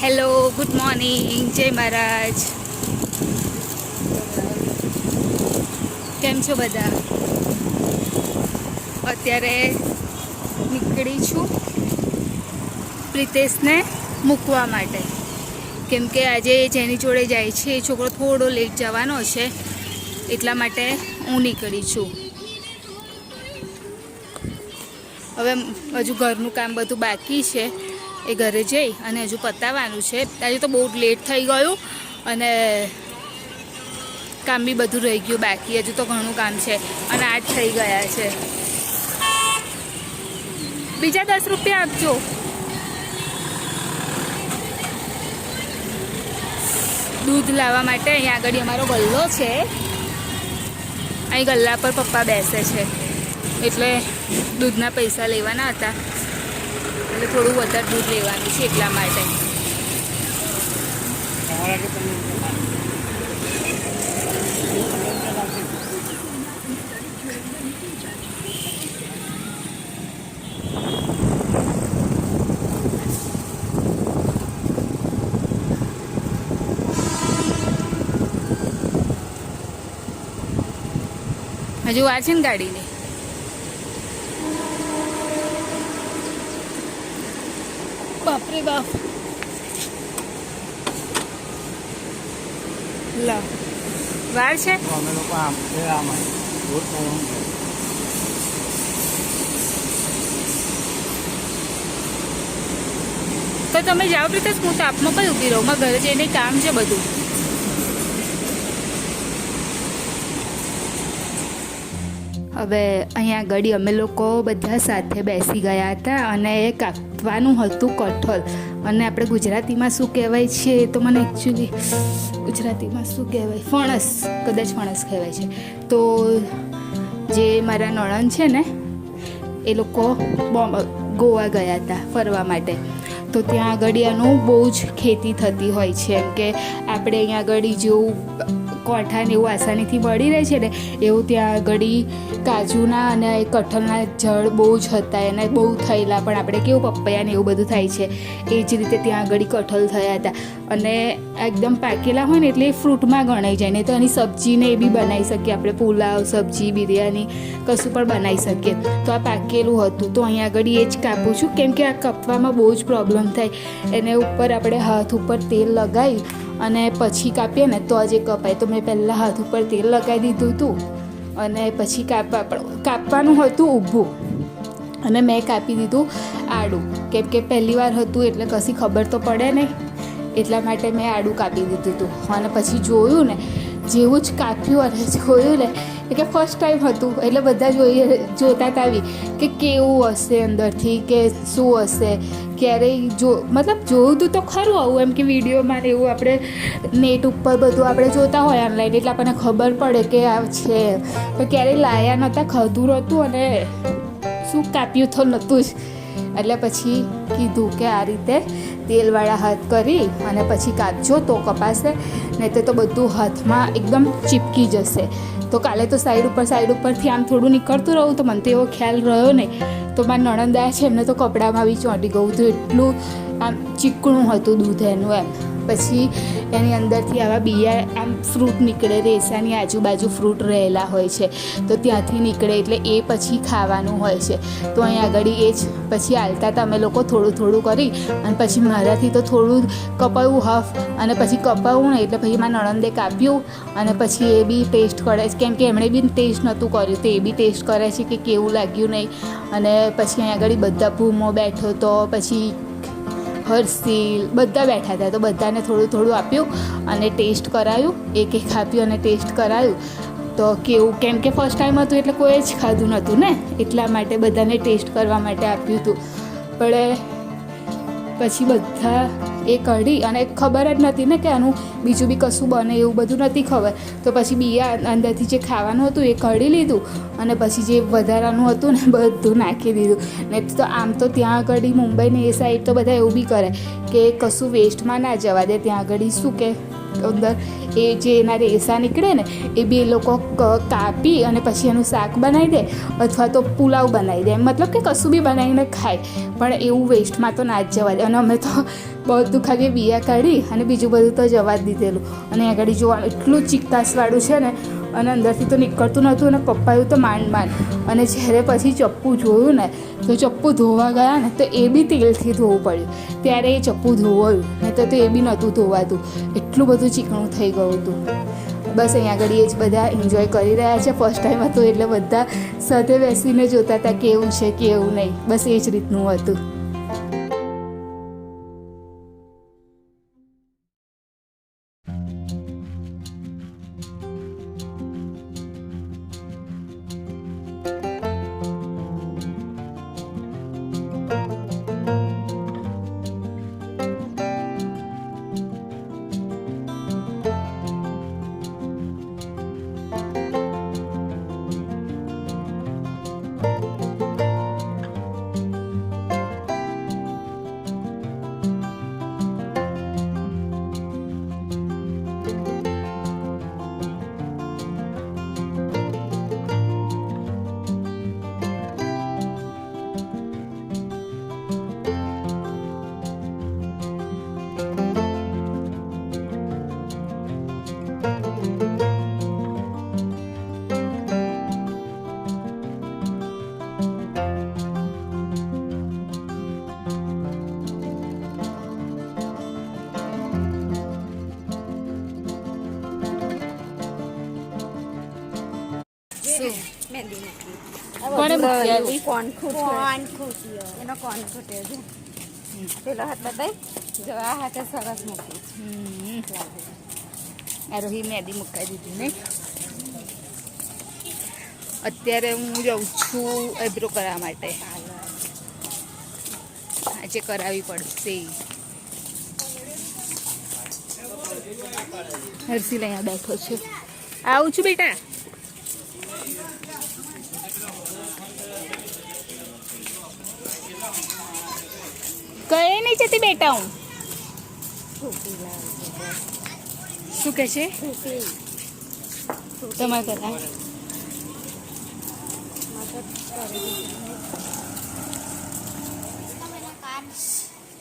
Hello, good morning, જય મહારાજ. કેમ છો બધા? અત્યારે નીકળી છું પ્રિતેશને મૂકવા માટે, કેમ કે આજે જેની જોડે જાય છે એ છોકરો થોડો લેટ જવાનો છે, એટલા માટે હું નીકળી છું. હવે હજુ ઘરનું કામ બધું બાકી છે, એ ઘરે જઈ અને હજુ પતાવવાનું છે. આજે તો બહુ લેટ થઈ ગયું અને કામ બી બધું રહી ગયું બાકી. હજુ તો ઘણું કામ છે અને 8 થઈ ગયા છે. બીજા 10 રૂપિયા આપજો. દૂધ લાવવા માટે અહીંયા આગળ અમારો ગલ્લો છે, અહીં ગલ્લા પર પપ્પા બેસે છે, એટલે દૂધના પૈસા લેવાના હતા, એટલે થોડું વધારે દૂધ લેવાનું છે એટલા માટે. હજુ વાર છે ને ગાડીની? બાપરે બાપ. લા વાર છે. તો તમે જાઓ પ્રીતેશ, હું તાપમાં કઈ ઊભી રહું? મારા ઘરે જઈને કામ છે બધું. હવે અહીંયા આગળ અમે લોકો બધા સાથે બેસી ગયા હતા અને એ કાપવાનું હતું કઠોળ. અને આપણે ગુજરાતીમાં શું કહેવાય છે એ તો મને એકચ્યુઅલી ગુજરાતીમાં શું કહેવાય, ફણસ, કદાચ ફણસ કહેવાય છે. તો જે મારા નણંદ છે ને એ લોકો ગોવા ગયા હતા ફરવા માટે, તો ત્યાં આગળ એનું બહુ જ ખેતી થતી હોય છે. એમ કે આપણે અહીંયા આગળ જેવું કોઠા ને એવું આસાનીથી મળી રહે છે ને, એવું ત્યાં આગળ કાજુના અને કઠોળના ઝાડ બહુ જ હતા, એને બહુ થયેલા. પણ આપણે કેવું પપૈયા ને એવું બધું થાય છે, એ જ રીતે ત્યાં આગળ કઠોળ થયા હતા. અને એકદમ પાકેલા હોય ને એટલે એ ફ્રૂટમાં ગણાઈ જાય. ને તો એની સબ્જીને એ બી બનાવી શકીએ આપણે, પુલાવ, સબ્જી, બિરયાની કશું પણ બનાવી શકીએ. તો આ પાકેલું હતું, તો અહીંયા આગળ એ જ કાપું છું, કેમ કે આ કાપવામાં બહુ જ પ્રોબ્લેમ થાય. એને ઉપર આપણે હાથ ઉપર તેલ લગાવી અને પછી કાપીએ ને તો જ કપાય. તો મેં પહેલાં હાથ ઉપર તેલ લગાવી દીધું હતું અને પછી કાપવાનું હતું ઊભું, અને મેં કાપી દીધું આડું, કેમ કે પહેલી વાર હતું એટલે કશી ખબર તો પડે નહીં, એટલા માટે મેં આડું કાપી દીધું હતું. અને પછી જોયું ને, જેવું જ કાપ્યું અને જોયું ને કે ફર્સ્ટ ટાઈમ હતું, એટલે બધા જોતા જ આવી કે કેવું હશે અંદરથી, કે શું હશે. ક્યારેય મતલબ જોયું હતું તો ખરું આવું, એમ કે વિડીયોમાં ને એવું આપણે નેટ ઉપર બધું આપણે જોતા હોય ઓનલાઈન, એટલે આપણને ખબર પડે કે આ છે. પણ ક્યારેય લાયા નહોતા, ખાધું નહોતું અને શું કાપ્યું તો નહોતું જ. એટલે પછી કીધું કે આ રીતે તેલવાળા હાથ કરી અને પછી કાપજો તો કપાશે, નહીં તો બધું હાથમાં એકદમ ચીપકી જશે. તો કાલે તો સાઈડ ઉપરથી આમ થોડું નીકળતું રહું, તો મને તો એવો ખ્યાલ રહ્યો નહીં. તો મારા નણંદ આવ્યા છે, એમને તો કપડામાં બી ચોંટી ગયું હતું, એટલું આમ ચીકણું હતું દૂધ એનું એમ. પછી એની અંદરથી આવા બિયા આમ ફ્રૂટ નીકળે, રેસાની આજુબાજુ ફ્રૂટ રહેલા હોય છે, તો ત્યાંથી નીકળે, એટલે એ પછી ખાવાનું હોય છે. તો અહીંયા આગળ એ જ પછી હાલતા હતા અમે લોકો થોડું થોડું કરી, અને પછી મારાથી તો થોડું કપાયું હાફ, અને પછી કપાવું ને એટલે પછી મારા નણંદે કાપ્યું, અને પછી એ બી ટેસ્ટ કરે છે, કેમ કે એમણે બી ટેસ્ટ નહોતું કર્યું, તો એ બી ટેસ્ટ કરે છે કે કેવું લાગ્યું નહીં. અને પછી અહીંયા આગળ બધા ભૂમો બેઠો તો, પછી હર્ષિલ બધા બેઠા હતા, તો બધાને થોડું થોડું આપ્યું અને ટેસ્ટ કરાયું, એક આપ્યું અને ટેસ્ટ કરાયું. તો કેવું, કેમ કે ફર્સ્ટ ટાઈમ હતું એટલે કોઈ જ ખાધું નહોતું ને, એટલા માટે બધાને ટેસ્ટ કરવા માટે આપ્યું હતું. પણ પછી બધા એ કાઢી, અને ખબર જ નથી ને કે આનું બીજું બી કશું બને, એવું બધું નથી ખબર. તો પછી બિયા અંદરથી જે ખાવાનું હતું એ કાઢી લીધું, અને પછી જે વધારાનું હતું ને બધું નાખી દીધું. ને તો આમ તો ત્યાં આગળ મુંબઈની એ સાઈડ તો બધા એવું બી કરે કે કશું વેસ્ટમાં ના જવા દે. ત્યાં આગળ શું કે અંદર એ જે એના રેસા નીકળે ને એ બી એ લોકો કાપી અને પછી એનું શાક બનાવી દે અથવા તો પુલાવ બનાવી દે, મતલબ કે કશું બી બનાવીને ખાય, પણ એવું વેસ્ટમાં તો ના જ જવા દે. અને અને અમે તો બધું ખાલી બિયા કાઢી અને બીજું બધું તો જવા જ દીધેલું. અને આગળ જોવાનું એટલું ચીકાસવાળું છે ને, અને અંદરથી તો નીકળતું નહોતું. અને પપ્પાયું તો માંડ. અને જ્યારે પછી ચપ્પુ જોયું ને તો ચપ્પુ ધોવા ગયા ને તો એ બી તેલથી ધોવું પડ્યું. ત્યારે એ ચપ્પુ ધોવાયું નહીં તો એ બી નહોતું ધોવાતું. એટલું બધું ચીકણું થઈ ગયું હતું. બસ અહીંયા આગળ એ જ બધા એન્જોય કરી રહ્યા છે. ફર્સ્ટ ટાઈમ હતું એટલે બધા સાથે બેસીને જોતા હતા કેવું છે કેવું નહીં. બસ એ જ રીતનું હતું. કોણે મૂકી કોણ ખૂટ્યો એનો કોણ ખૂટ્યો છે પેલો હાથ બતાય જો આ હાથે સરસ મૂકી આ રોહી મેદી મુકાઈ દીધી નહીં. અત્યારે હું જાઉં છું આઈબ્રો કરવા માટે. આજે કરાવવી પડશે. હર્ષિલ અહીંયા બેઠો છે. આવું છું બેટા. કઈ નહીં જતી બેટા હું. શું કે છે તમારે કરા?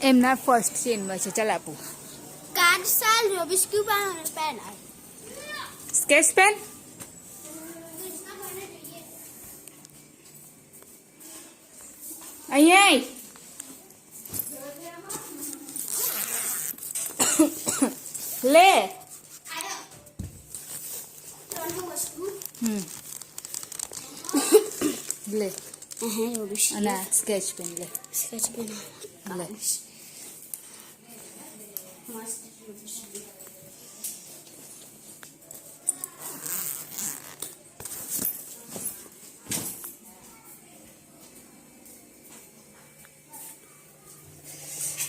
એમના ફર્સ્ટ સીનમાં છે. ચાલ આપું. कार्ड साल रबिश क्यों पेन है સ્કેચ પેન. અહીંયા લે. લે અને સ્કેચ પેન લે. स्केच पेन લે.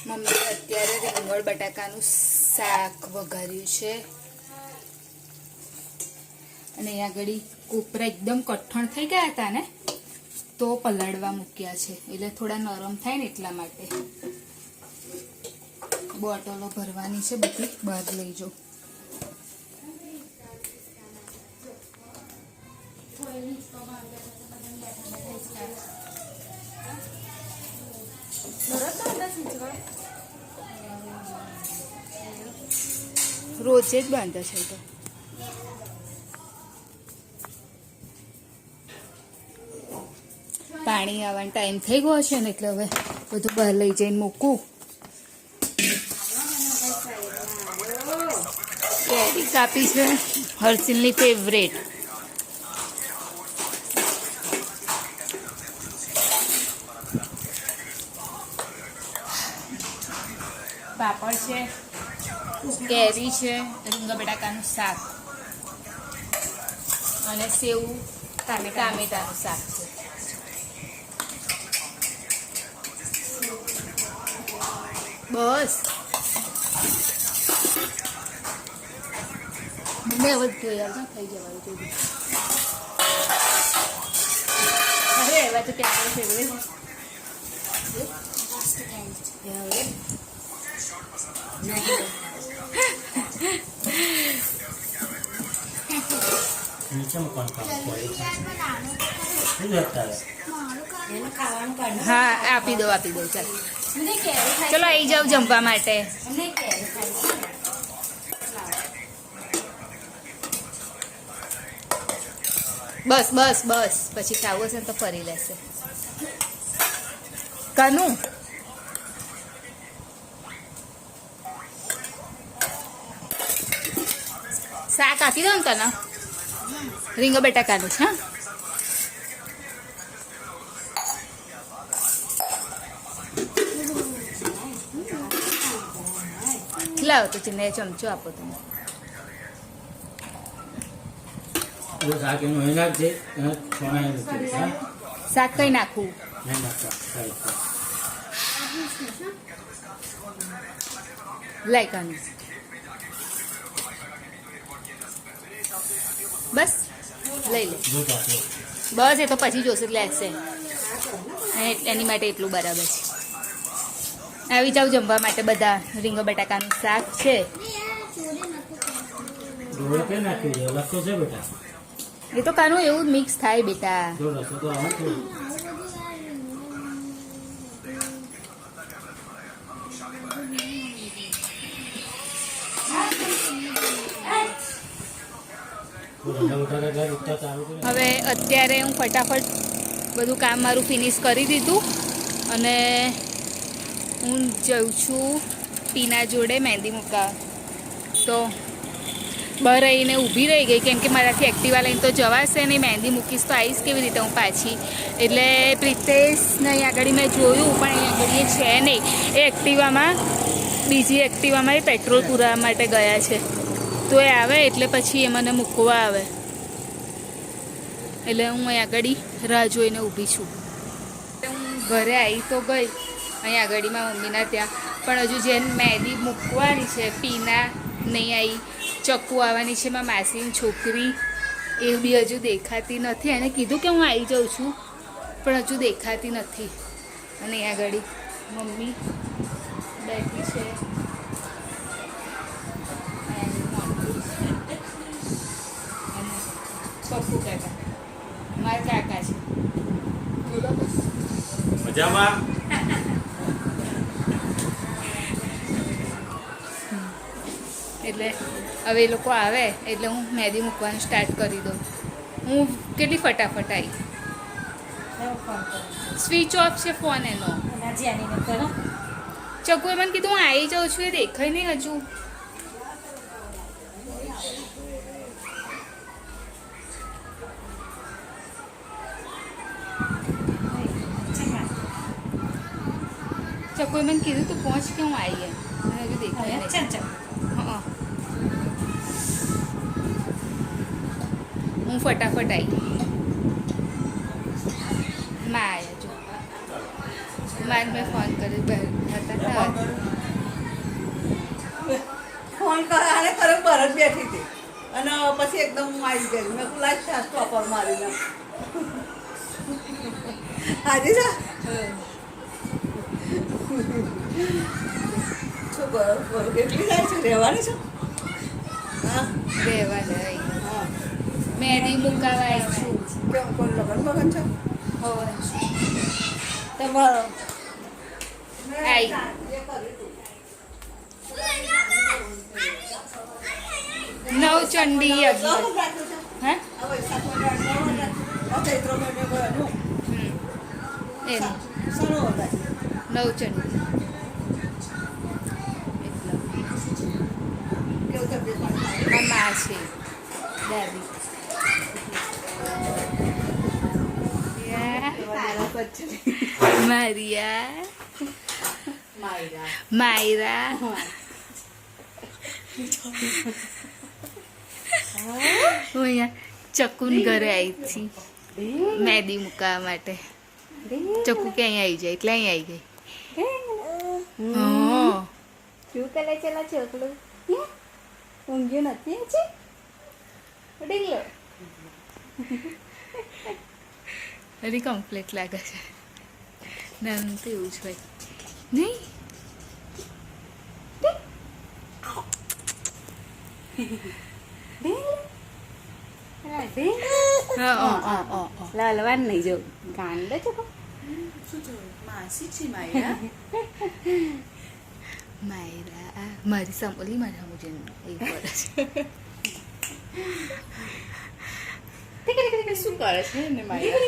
મમ્મી અત્યારે રીંગણ બટાકાનું શાક વઘાર્યું છે. અને અહીંયા આગળ કોપરા એકદમ કઠણ થઈ ગયા હતા ને તો પલાળવા મૂક્યા છે. એટલે થોડા નરમ થાય ને એટલા માટે. બોટલો ભરવાની છે બધી, બહાર લઈ જાઉં. રોજે જ બાંધે છે તો. પાણી આવવાનો ટાઈમ થઈ ગયો છે ને એટલે હવે બધું બહાર લઈ જઈને મૂકું. કેરી કાપી છે હર્ષિલની ફેવરેટ. પાપડ છે, કેરી છે, રીંગણ બટાકાનું શાક અને સેવ ટામેટાનું શાક છે. બસ મને હવે જોઈ આવજો. થઈ જવાનું જોઈએ. અરે એવા તો ક્યાં ફેવરેટ હા આપી દો ચાલ. મને કેરી ખાઈ ચલો આવી જાવ જમવા માટે. મને કેરી ખાઈ બસ બસ બસ પછી ખાવું હશે ને તો ફરી લેશે. કનું શાક આપી દઉં ને તને રીંગણ બટાકાનું છે. હા લાવો તો ચિંતા ચમચો આપો તમે. જો શાક એનું અહીં નાખજે અને છોણાય નથી હા શાક કઈ નાખવું? નહીં નાખવા સાઈડ લાય કાનું બસ લઈ લે. જો ચાખો બસ એ તો પછી જોશે લેશે એની માટે એટલું બરાબર છે. આવી જાવ જમવા માટે બધા. રીંગણ બટાકાનું શાક છે. ડોળે કઈ નાખી દે અલગ તો છે બેટા એ તો કાનું એવું મિક્સ થાય બેટા. જો રસો તો આવે થોડું રીંગણ બટાકા ઘર ઉઠતા ચાલુ કરે હવે અત્યારે હું ફટાફટ બધું કામ મારું ફિનિશ કરી દીધું અને હું જઉં છું ટીના જોડે મહેંદી મૂકવા. તો બહાર આવીને ઊભી રહી ગઈ કેમ કે મારાથી એક્ટિવા લઈને તો જવાશે નહીં. મહેંદી મૂકીશ તો આવીશ કેવી રીતે હું પાછી. એટલે પ્રિતેશને અહીં આગળ મેં જોયું પણ અહીં આગળ એ છે નહીં. એ એક્ટિવામાં બીજી એક્ટિવામાં એ પેટ્રોલ પુરાવા માટે ગયા છે. તો એ આવે એટલે પછી એ મને મૂકવા આવે. એટલે હું અહીં આગળ રાહ જોઈને ઊભી છું. હું ઘરે આવી તો ગઈ અહીં આગળમાં મમ્મીના ત્યાં, પણ હજુ જેને મહેંદી મૂકવાની છે પીના નહીં આવી. ચક્કુ આવવાની છે મારા માસીની છોકરી, એ બી હજુ દેખાતી નથી. એને કીધું કે હું આવી જાઉં છું પણ હજુ દેખાતી નથી. અને અહીં આગળ મમ્મી બેઠી છે. પપ્પુ કાકા મારા કાકા છે. બોલો મજામાં એટલે હવે એ લોકો આવે એટલે હું મહેંદી મૂકવાનું સ્ટાર્ટ કરી દઉં. હું કેટલી ફટાફટ આવી. સ્વિચ ઓફ છે ફોન એનો. જેનીને કરો ચકુએ મને કીધું હું આવી જાઉં છું, એ દેખાય નહીં હજુ. ચકુએ મને કીધું તું પહોંચ કે હું આવી એમ, મને હજુ દેખાય નહીં. ચાલ ચાલ હં. હું ફટાફટ આવી. માં આવ્યા જો. મારે મેં ફોન કર્યો હતા ફોન કરે કરે બરજ બેઠી હતી અને પછી એકદમ આવી ગઈ. મેં કહું લાઈટ ત્યાં સ્ટોપર મારીને હાજી જા શું કરો કેટલી જાય છે રહેવાની છે હા રહેવા દઈ. હા મહેંદી મુકાવા આવી છું. કેમ કોઈ લગન બગન છે હોવે. તમારો આઈ. નવચંડી યજ્ઞ. હે એનું નવચંડી. આ મા છે દાદી. મારિયા માયરા. હું અહીંયા ચક્કુન ઘરે આવી હતી મહેંદી મૂકવા માટે. ચક્કુ કે અહીં આવી જાય એટલે અહીં આવી ગઈ. હા શું કરે છે લા છોકલું? ઊંઘ્યું નથી હજી? ડીલો હજી કમ્પ્લીટ લાગે છે. નાનું તો એવું જ હોય નહીં. લલવાન નહીં જો ગાંડો છો શું જોયું માસી છે માયા માયરા મારી સાંભળી મારા મુજે એ કરે છે શું કરે છે ને માયા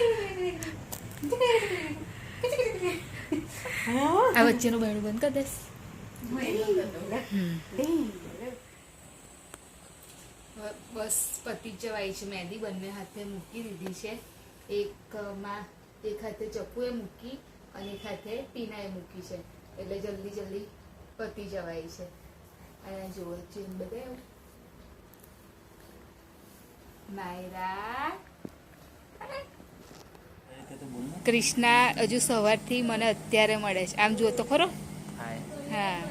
આ વચ્ચેનું બહેણું બંધ કરી દઈશ બસ પતિ જ જવાય છે મહેંદી બંને હાથે મૂકી દીધી છે એકમાં એક હાથે ચપ્પુએ મૂકી અને એક હાથે પીનાએ મૂકી છે એટલે જલ્દી જલ્દી પતિ જવાય છે અને જુઓ ચેન બધા માયરા કૃષ્ણા હજુ સવારથી મને અત્યારે મળે છે આમ જુઓ તો ખરો હા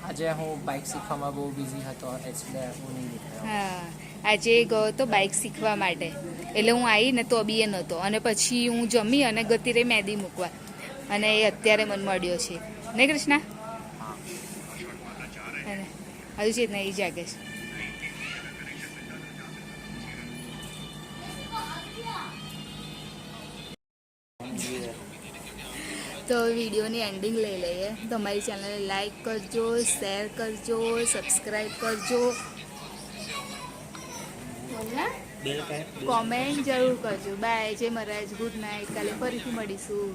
આજે હું બાઇક શીખવામાં બહુ બિઝી હતો એટલે હું નહીં નીકળ્યો. હા આજે ગયો તો બાઇક શીખવા માટે એટલે હું આવી ને તો બી એ નહોતો અને પછી હું જમી અને ગતી રહી મહેંદી મૂકવા અને એ અત્યારે મને મળ્યો છે નહીં કૃષ્ણા અને હજુ છે ને એ જાગે છે તો વિડીયોની એન્ડિંગ લઈ લઈએ તમારી ચેનલને લાઈક કરજો શેર કરજો સબસ્ક્રાઈબ કરજો કોમેન્ટ જરૂર કરજો બાય જય મહારાજ ગુડ નાઇટ કાલે ફરીથી મળીશું